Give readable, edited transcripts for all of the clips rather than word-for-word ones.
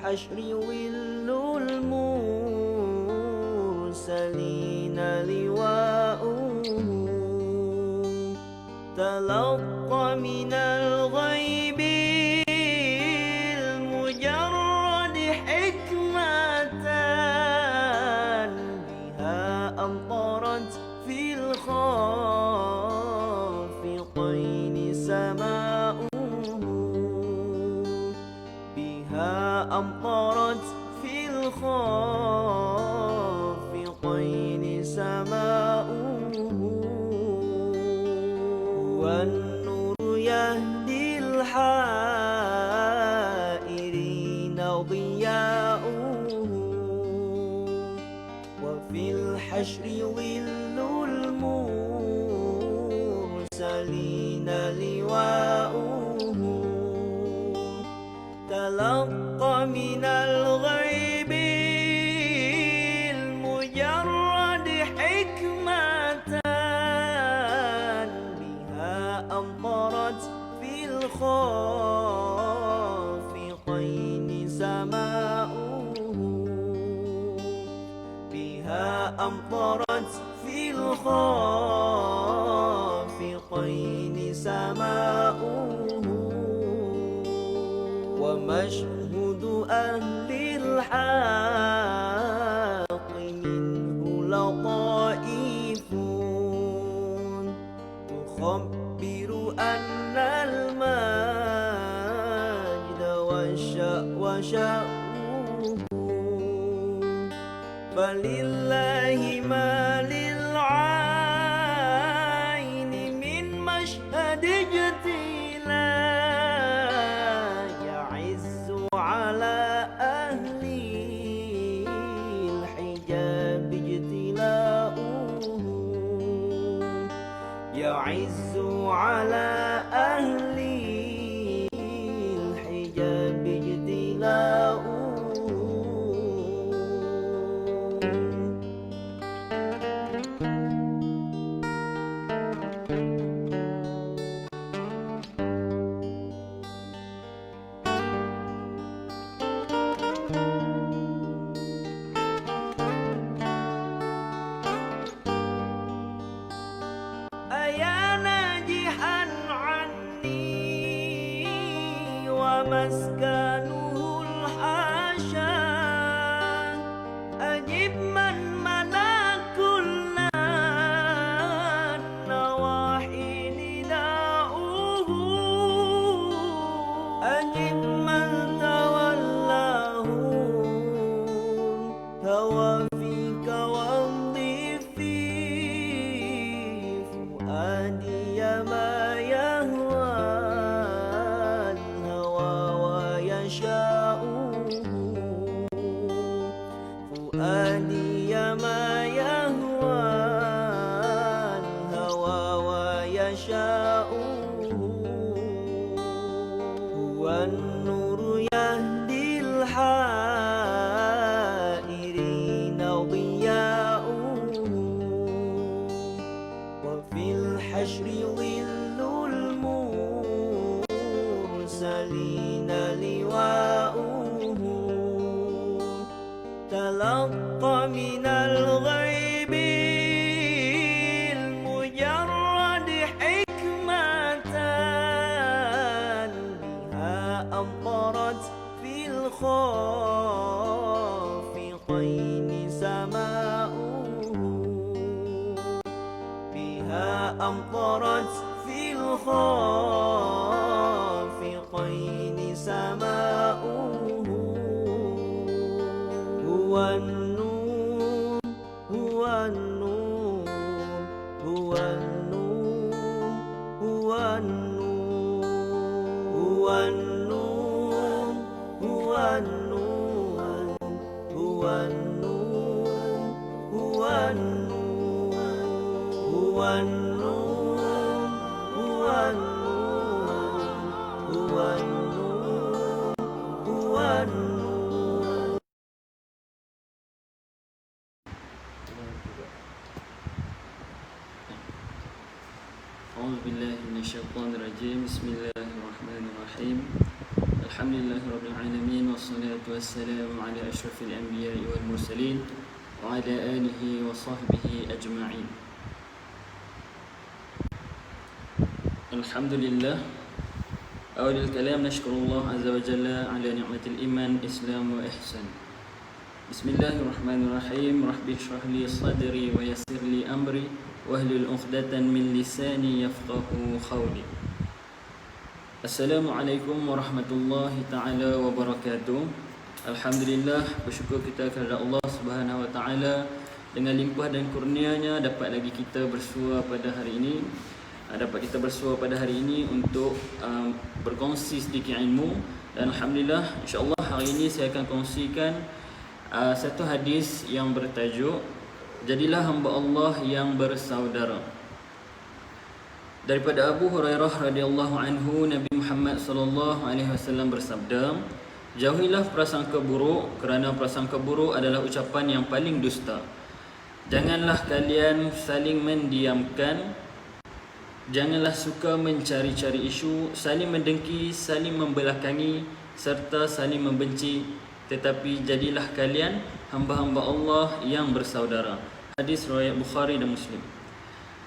الحشر ظل المرسلين لواؤه تلقى من الغيب المجرد حكمة بها أمطرت في الخافقين سماؤه بها أمطرت في الخافقين سماؤه والنور يهدي الحائرين ضياؤه وفي الحشر ظل المرسلين لواؤه تلقى من الغيب المجرد حكمة بها أمطرت في الخافقين سماؤه بها أمطرت في الخافقين سماؤه ومشهد أهل الحق منه لطائف تخبر أن المجد وشأوه فلله ما للعين من مشهد اجتلاء يعز على أهل الحجاب اجتلاؤه يعز على أهل الحجاب اجتلاؤه أيا ناجحا عني ومسكنه الحاشا أجب من ملا كل النواحي نداؤه أجب من تولاه الهوى فيك وامضي في فؤادي ما يهوى الهوى ويشاؤه فؤادي ما يهوى الهوى ويشاؤه هو النور يهدي الحائرين ضياؤه وفي الحشر ظل المرسلين لواؤه تلقى من الغيب المجرد حكمة بها أمطرت في الخافقين سماؤه بها أمطرت في الخافقين سماؤه هو النور هو النور هو النور هو النور هو النور هو النور هو النور هو النور هو النور هو النور هو النور هو النور أعوذ بالله من الشيطان الرجيم. بسم الله الرحمن الرحيم. Alhamdulillahirabbil alamin wassalatu wassalamu ala asyrafil anbiya'i wal mursalin wa ala alihi wa sahbihi ajma'in. Alhamdulillah. Awalul kalam nashkurullah azza wa jalla ala ni'matil iman, islam wa ihsan. Bismillahirrahmanirrahim. Rabbi shrah li sadri wa yassir li amri wahlul 'uqdatan min lisani yafqahu qawli. Assalamualaikum warahmatullahi taala wabarakatuh. Alhamdulillah, bersyukur kita kepada Allah Subhanahu wa taala dengan limpah dan kurnia-Nya dapat lagi kita bersua pada hari ini. Dapat kita bersua pada hari ini untuk berkongsi sedikit ilmu, dan alhamdulillah insya-Allah hari ini saya akan kongsikan satu hadis yang bertajuk Jadilah hamba Allah yang bersaudara. Daripada Abu Hurairah radhiyallahu anhu, Nabi Muhammad sallallahu alaihi wasallam bersabda, "Jauhilah prasangka buruk, kerana prasangka buruk adalah ucapan yang paling dusta. Janganlah kalian saling mendiamkan, janganlah suka mencari-cari isu, saling mendengki, saling membelakangi serta saling membenci, tetapi jadilah kalian hamba-hamba Allah yang bersaudara." Hadis riwayat Bukhari dan Muslim.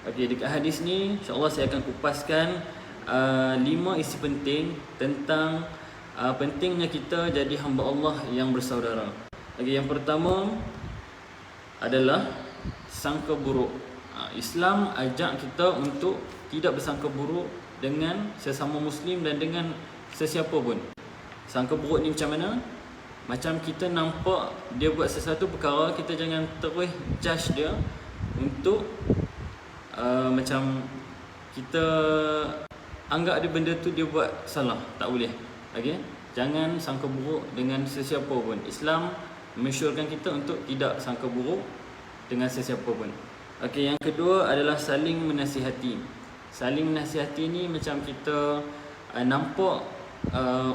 Okey, dekat hadis ni insya-Allah saya akan kupaskan 5 isi penting tentang pentingnya kita jadi hamba Allah yang bersaudara. Okey, yang pertama adalah sangka buruk. Islam ajak kita untuk tidak bersangka buruk dengan sesama muslim dan dengan sesiapa pun. Sangka buruk ni macam mana? Macam kita nampak dia buat sesuatu perkara, kita jangan terus judge dia untuk macam kita anggap dia benda tu dia buat salah. Tak boleh. Okey, jangan sangka buruk dengan sesiapa pun. Islam mensyorkan kita untuk tidak sangka buruk dengan sesiapa pun. Okey, yang kedua adalah saling menasihati. Saling menasihati ni macam kita nampak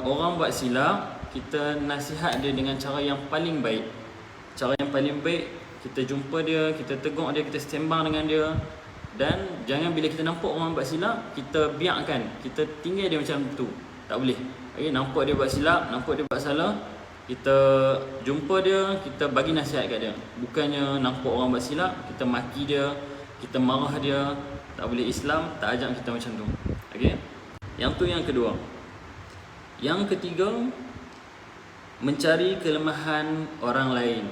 orang buat silap, kita nasihat dia dengan cara yang paling baik. Cara yang paling baik, kita jumpa dia, kita tegur dia, kita sembang dengan dia. Dan jangan bila kita nampak orang buat silap, kita biarkan, kita tinggal dia macam tu. Tak boleh. Okay, nampak dia buat silap, nampak dia buat salah, kita jumpa dia, kita bagi nasihat kat dia. Bukannya nampak orang buat silap, kita maki dia, kita marah dia. Tak boleh. Islam tak ajak kita macam tu. Okay? Yang tu yang kedua. Yang ketiga, mencari kelemahan orang lain.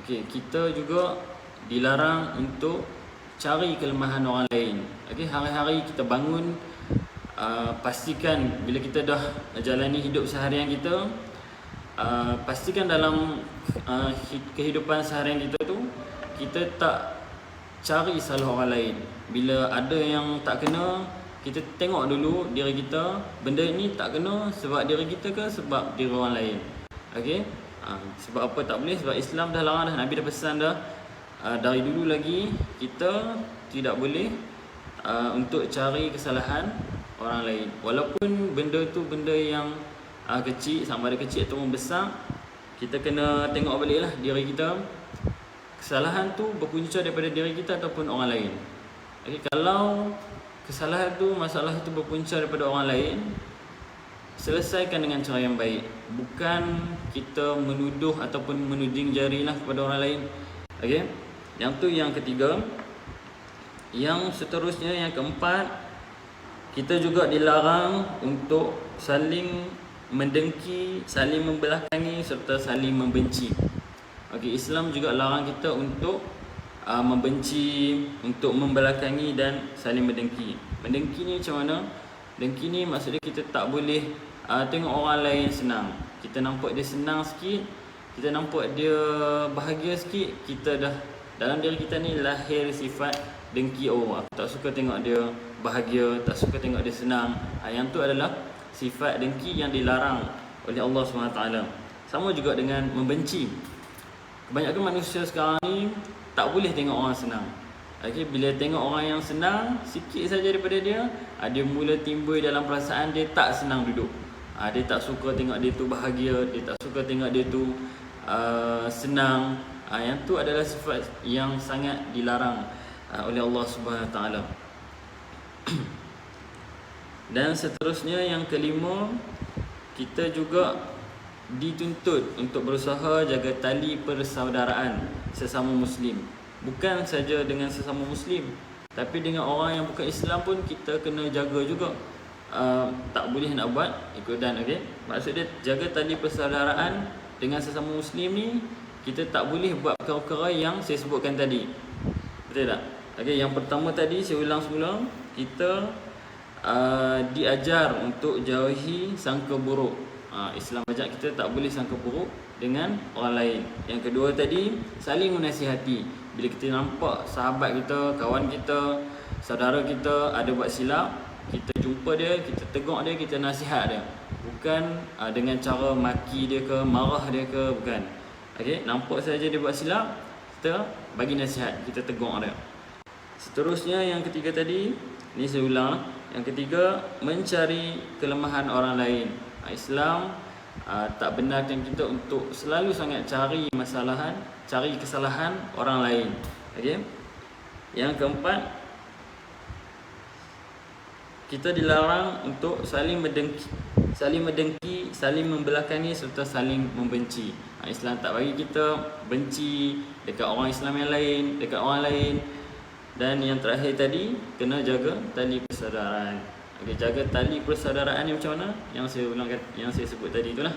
Okay, kita juga dilarang untuk cari kelemahan orang lain. Okey, hari-hari kita bangun, pastikan bila kita dah jalani hidup seharian kita, pastikan dalam kehidupan seharian kita tu, kita tak cari salah orang lain. Bila ada yang tak kena, kita tengok dulu diri kita, benda ni tak kena sebab diri kita ke sebab diri orang lain. Okey, sebab apa tak boleh? Sebab Islam dah larang dah, Nabi dah pesan dah. Dari dulu lagi kita tidak boleh untuk cari kesalahan orang lain. Walaupun benda tu benda yang kecil, sama ada kecil ataupun besar, kita kena tengok baliklah diri kita. Kesalahan tu berpunca daripada diri kita ataupun orang lain. Okay, kalau kesalahan tu, masalah tu berpunca daripada orang lain, selesaikan dengan cara yang baik. Bukan kita menuduh ataupun menuding jarilah kepada orang lain. Okey. Yang tu yang ketiga. Yang seterusnya, yang keempat, kita juga dilarang untuk saling mendengki, saling membelakangi serta saling membenci. Okey, Islam juga larang kita untuk membenci, untuk membelakangi dan saling mendengki. Mendengki ni macam mana? Dengki ni maksudnya kita tak boleh tengok orang lain senang. Kita nampak dia senang sikit, kita nampak dia bahagia sikit, kita dah dalam diri kita ni lahir sifat dengki orang. Tak suka tengok dia bahagia, tak suka tengok dia senang. Yang tu adalah sifat dengki yang dilarang oleh Allah SWT. Sama juga dengan membenci. Kebanyakan manusia sekarang ni tak boleh tengok orang senang. Okay, bila tengok orang yang senang sikit saja daripada dia, dia mula timbul dalam perasaan dia tak senang duduk. Dia tak suka tengok dia tu bahagia, dia tak suka tengok dia tu senang. Yang tu adalah sifat yang sangat dilarang oleh Allah Subhanahu Wa Taala. Dan seterusnya yang kelima, kita juga dituntut untuk berusaha jaga tali persaudaraan sesama Muslim. Bukan saja dengan sesama Muslim, tapi dengan orang yang bukan Islam pun kita kena jaga juga. Tak boleh nak buat ikutan, okey. Maksud dia jaga tali persaudaraan dengan sesama Muslim ni, kita tak boleh buat perkara-perkara yang saya sebutkan tadi. Betul tak? Okey, yang pertama tadi saya ulang semula, kita diajar untuk jauhi sangka buruk. Islam ajak kita tak boleh sangka buruk dengan orang lain. Yang kedua tadi, saling menasihati. Bila kita nampak sahabat kita, kawan kita, saudara kita ada buat silap, kita jumpa dia, kita tegur dia, kita nasihat dia. Bukan dengan cara maki dia ke, marah dia ke, bukan. Okey, nampak saja dia buat silap, kita bagi nasihat, kita tegur dia. Seterusnya yang ketiga tadi, ni saya ulang. Yang ketiga, mencari kelemahan orang lain. Islam tak benarkan kita untuk selalu sangat cari kesalahan orang lain. Okey. Yang keempat, kita dilarang untuk saling mendengki, saling membelakangi serta saling membenci. Islam tak bagi kita benci dekat orang Islam yang lain, dekat orang lain. Dan yang terakhir tadi, kena jaga tali persaudaraan. Okey, jaga tali persaudaraan ni macam mana? Yang saya ulangkan, yang saya sebut tadi itulah.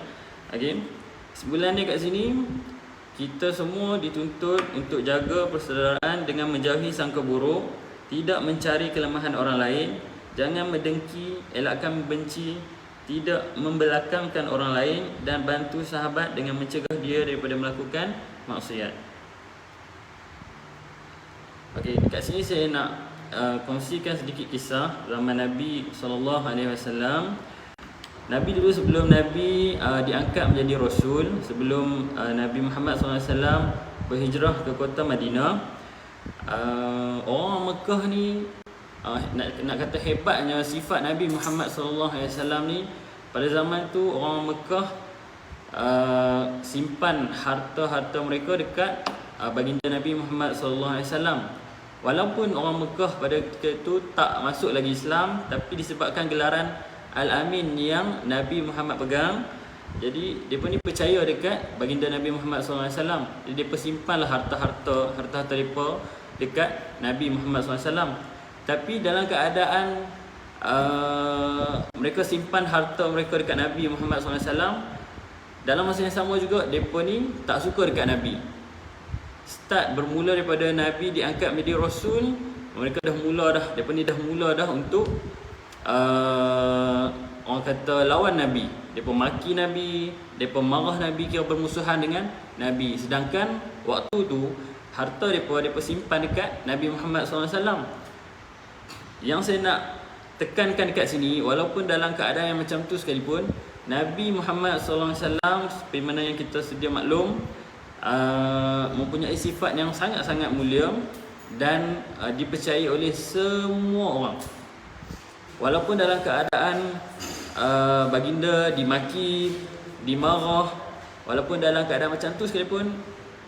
Okey. Sebulan ni kat sini, kita semua dituntut untuk jaga persaudaraan dengan menjauhi sangka buruk, tidak mencari kelemahan orang lain, jangan mendengki, elakkan membenci, tidak membelakangkan orang lain, dan bantu sahabat dengan mencegah dia daripada melakukan maksiat. Okey, kat sini saya nak kongsikan sedikit kisah zaman Nabi SAW. Nabi dulu sebelum Nabi diangkat menjadi Rasul, sebelum Nabi Muhammad SAW berhijrah ke kota Madinah, orang Mekah ni nak kata hebatnya sifat Nabi Muhammad SAW ni, pada zaman tu orang Mekah simpan harta-harta mereka dekat baginda Nabi Muhammad SAW. Walaupun orang Mekah pada ketika itu tak masuk lagi Islam, tapi disebabkan gelaran Al-Amin yang Nabi Muhammad pegang, jadi mereka ni percaya dekat baginda Nabi Muhammad SAW. Jadi mereka simpanlah harta-harta mereka dekat Nabi Muhammad SAW. Tapi dalam keadaan mereka simpan harta mereka dekat Nabi Muhammad SAW, dalam masa yang sama juga mereka ni tak suka dekat Nabi. Start bermula daripada Nabi diangkat menjadi Rasul, mereka dah mula dah untuk orang kata lawan Nabi. Mereka maki Nabi, mereka marah Nabi, kira bermusuhan dengan Nabi. Sedangkan waktu tu harta mereka simpan dekat Nabi Muhammad SAW. Yang saya nak tekankan dekat sini, walaupun dalam keadaan yang macam tu sekalipun, Nabi Muhammad SAW seperti mana yang kita sedia maklum, mempunyai sifat yang sangat-sangat mulia dan dipercayai oleh semua orang. Walaupun dalam keadaan baginda dimaki, dimarah, walaupun dalam keadaan macam tu sekalipun,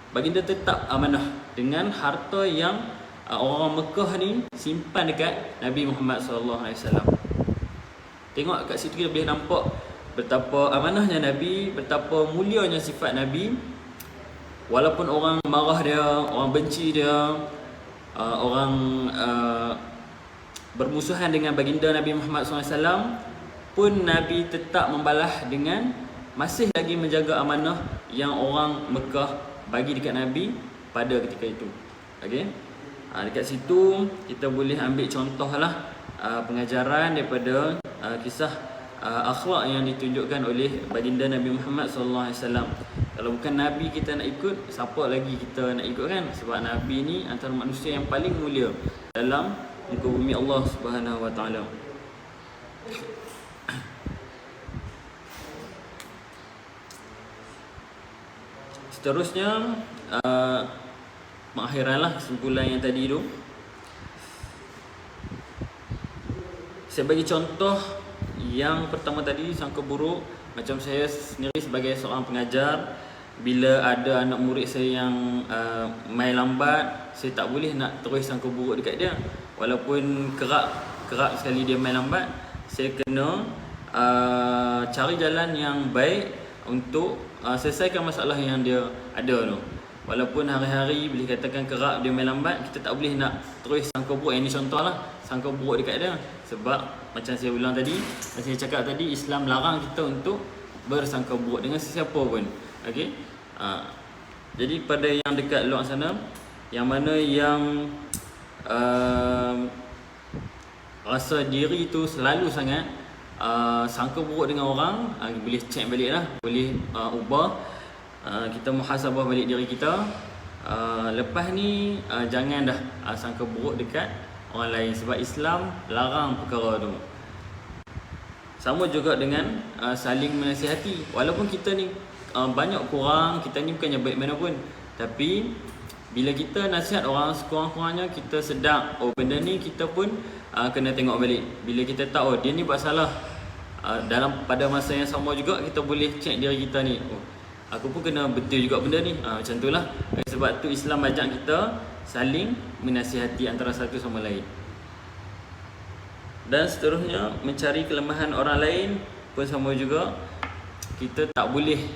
baginda tetap amanah dengan harta yang orang Mekah ni simpan dekat Nabi Muhammad SAW. Tengok kat situ kita boleh nampak betapa amanahnya Nabi, betapa mulianya sifat Nabi. Walaupun orang marah dia, orang benci dia, orang bermusuhan dengan baginda Nabi Muhammad SAW, pun Nabi tetap membalas dengan masih lagi menjaga amanah yang orang Mekah bagi dekat Nabi pada ketika itu. Okey. Dekat situ kita boleh ambil contohlah pengajaran daripada kisah akhlak yang ditunjukkan oleh baginda Nabi Muhammad SAW. Kalau bukan Nabi kita nak ikut, siapa lagi kita nak ikut kan? Sebab Nabi ni antara manusia yang paling mulia dalam muka bumi Allah Subhanahu Wa Taala. Seterusnya mengakhiranlah kesimpulan yang tadi tu. Saya bagi contoh yang pertama tadi, sangka buruk. Macam saya sendiri sebagai seorang pengajar, bila ada anak murid saya yang main lambat, saya tak boleh nak terus sangka buruk dekat dia. Walaupun kerap sekali dia main lambat, saya kena cari jalan yang baik untuk selesaikan masalah yang dia ada tu. Walaupun hari-hari boleh katakan kerap dia main lambat, kita tak boleh nak terus sangka buruk. Ini contohlah, sangka buruk dekat dia. Sebab macam saya ulang tadi, saya cakap tadi, Islam larang kita untuk bersangka buruk dengan sesiapa pun. Okey. Jadi pada yang dekat luar sana, yang mana yang rasa diri tu selalu sangat sangka buruk dengan orang, boleh check balik lah, boleh ubah. Kita muhasabah balik diri kita. Lepas ni jangan dah sangka buruk dekat orang lain, sebab Islam larang perkara tu. Sama juga dengan saling menasihati. Walaupun kita ni banyak kurang, kita ni bukannya baik mana pun, tapi bila kita nasihat orang, sekurang-kurangnya kita sedar, oh benda ni kita pun kena tengok balik. Bila kita tahu dia ni buat salah, pada masa yang sama juga kita boleh check diri kita ni, oh aku pun kena betul juga benda ni. Macam tu lah. Sebab tu Islam ajak kita saling menasihati antara satu sama lain. Dan seterusnya, mencari kelemahan orang lain pun sama juga. Kita tak boleh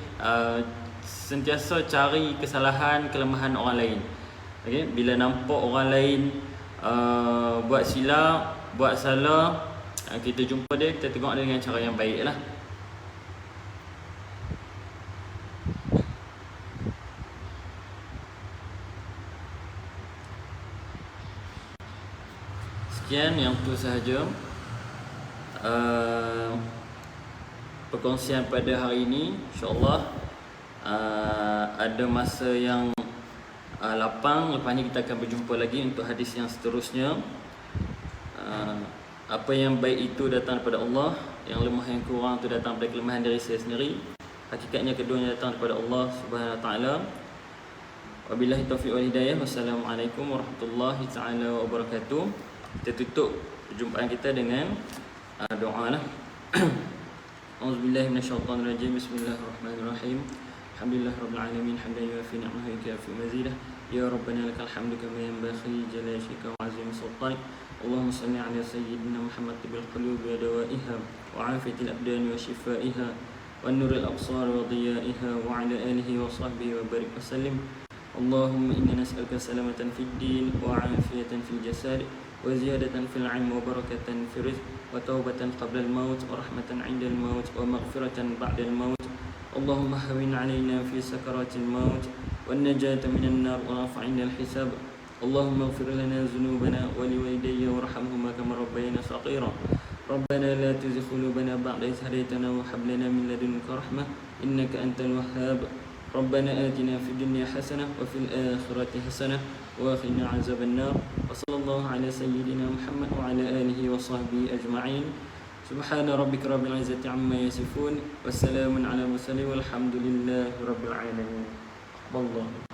sentiasa cari kesalahan, kelemahan orang lain. Okay? Bila nampak orang lain buat silap, buat salah, kita jumpa dia, kita tengok dia dengan cara yang baik lah. Sekian yang itu sahaja perkongsian pada hari ini. InsyaAllah ada masa yang lapang. Lepas ni kita akan berjumpa lagi untuk hadis yang seterusnya. Apa yang baik itu datang daripada Allah, yang lemah yang kurang itu datang daripada kelemahan diri saya sendiri. Hakikatnya keduanya datang daripada Allah Subhanahu Wa Taala. Wabillahi taufiq wal hidayah. Wassalamualaikum warahmatullahi taala wabarakatuh. Kita tutup perjumpaan kita dengan doa lah. Auzubillahi minasyaitonirrajim. Bismillahirrahmanirrahim. Alhamdulillah rabbil alamin, hamdan yuwafi ni'amahu wa yukafi mazidah. Ya rabbana lakal hamdu kama yanbaghi li jalalika wa 'azimi sultanik. Allahumma shalli 'ala sayyidina Muhammad bil qulubi wa dawaiha wa 'afiyatil abdani wa shifaiha wa nuril absar wa diyaiha wa 'ala alihi wa sahbihi wa barik wa sallim. Allahumma inna nas'aluka salamatan fid din wa 'afiyatan fil jasad وزيادة في العلم وبركة في الرزق وتوبة قبل الموت ورحمة عند الموت ومغفرة بعد الموت. اللهم هون علينا في سكرات الموت والنجاة من النار ورفع عند الحساب. اللهم اغفر لنا ذنوبنا ولوالدي وارحمهما كما ربيانا صغيرا. ربنا لا تزغ قلوبنا بعد إذ هديتنا وهب لنا من لدنك رحمة إنك أنت الوهاب. ربنا آتنا في الدنيا حسنة وفي الآخرة حسنة وقنا عذاب النار. وصلى الله على سيدنا محمد وعلى آله وصحبه أجمعين. سبحان ربك رب العزة عما يصفون والسلام على المرسلين والحمد لله رب العالمين. والله